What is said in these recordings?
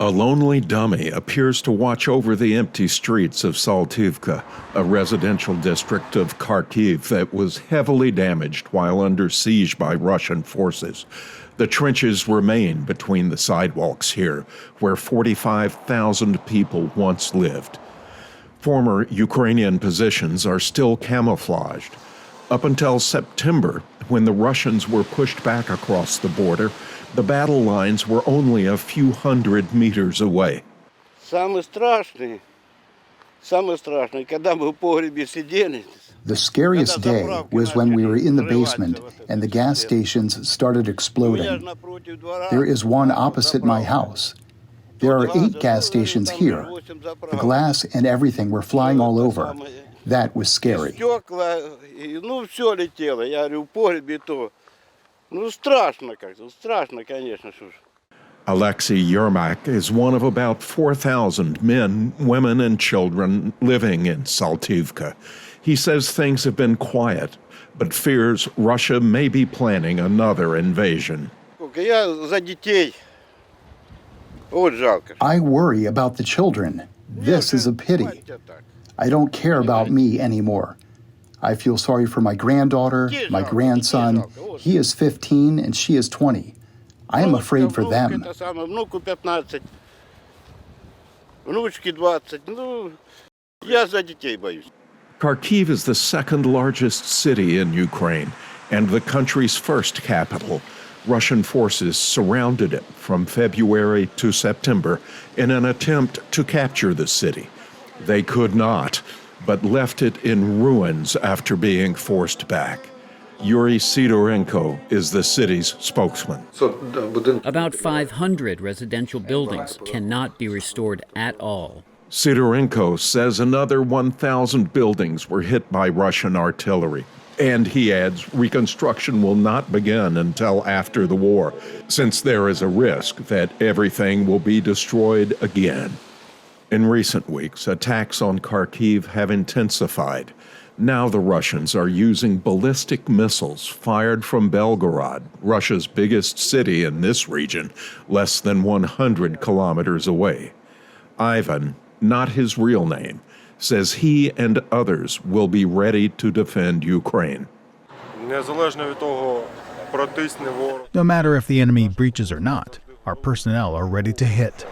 A lonely dummy appears to watch over the empty streets of Saltivka, a residential district of Kharkiv that was heavily damaged while under siege by Russian forces. The trenches remain between the sidewalks here, where 45,000 people once lived. Former Ukrainian positions are still camouflaged. Up until September, when the Russians were pushed back across the border, the battle lines were only a few hundred meters away. The scariest day was when we were in the basement and the gas stations started exploding. There is one opposite my house. There are 8 gas stations here. The glass and everything were flying all over. That was scary. Alexei Yermak is one of about 4,000 men, women, and children living in Saltivka. He says things have been quiet, but fears Russia may be planning another invasion. I worry about the children. This is a pity. I don't care about me anymore. I feel sorry for my granddaughter, my grandson. He is 15 and she is 20. I am afraid for them. Kharkiv is the second largest city in Ukraine and the country's first capital. Russian forces surrounded it from February to September in an attempt to capture the city. They could not, but left it in ruins after being forced back. Yuri Sidorenko is the city's spokesman. About 500 residential buildings cannot be restored at all. Sidorenko says another 1,000 buildings were hit by Russian artillery. And he adds, reconstruction will not begin until after the war, since there is a risk that everything will be destroyed again. In recent weeks, attacks on Kharkiv have intensified. Now the Russians are using ballistic missiles fired from Belgorod, Russia's biggest city in this region, less than 100 kilometers away. Ivan, not his real name, says he and others will be ready to defend Ukraine. No matter if the enemy breaches or not, our personnel are ready to hit.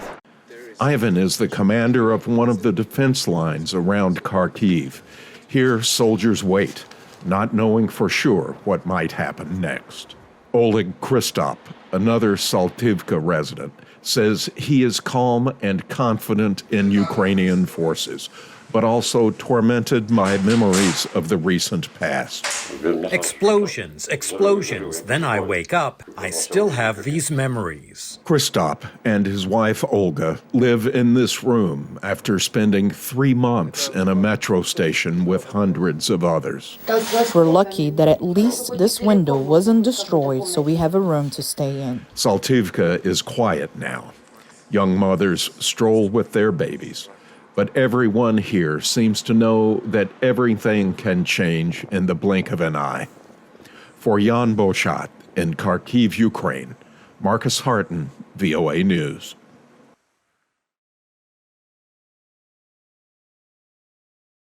Ivan is the commander of one of the defense lines around Kharkiv. Here, soldiers wait, not knowing for sure what might happen next. Oleg Kristop, another Saltivka resident, says he is calm and confident in Ukrainian forces, but also tormented by memories of the recent past. Explosions, then I wake up. I still have these memories. Kristop and his wife Olga live in this room after spending 3 months in a metro station with hundreds of others. We're lucky that at least this window wasn't destroyed, so we have a room to stay in. Saltivka is quiet now. Young mothers stroll with their babies. But everyone here seems to know that everything can change in the blink of an eye. For Yan Boechat in Kharkiv, Ukraine, Marcus Harton, VOA News.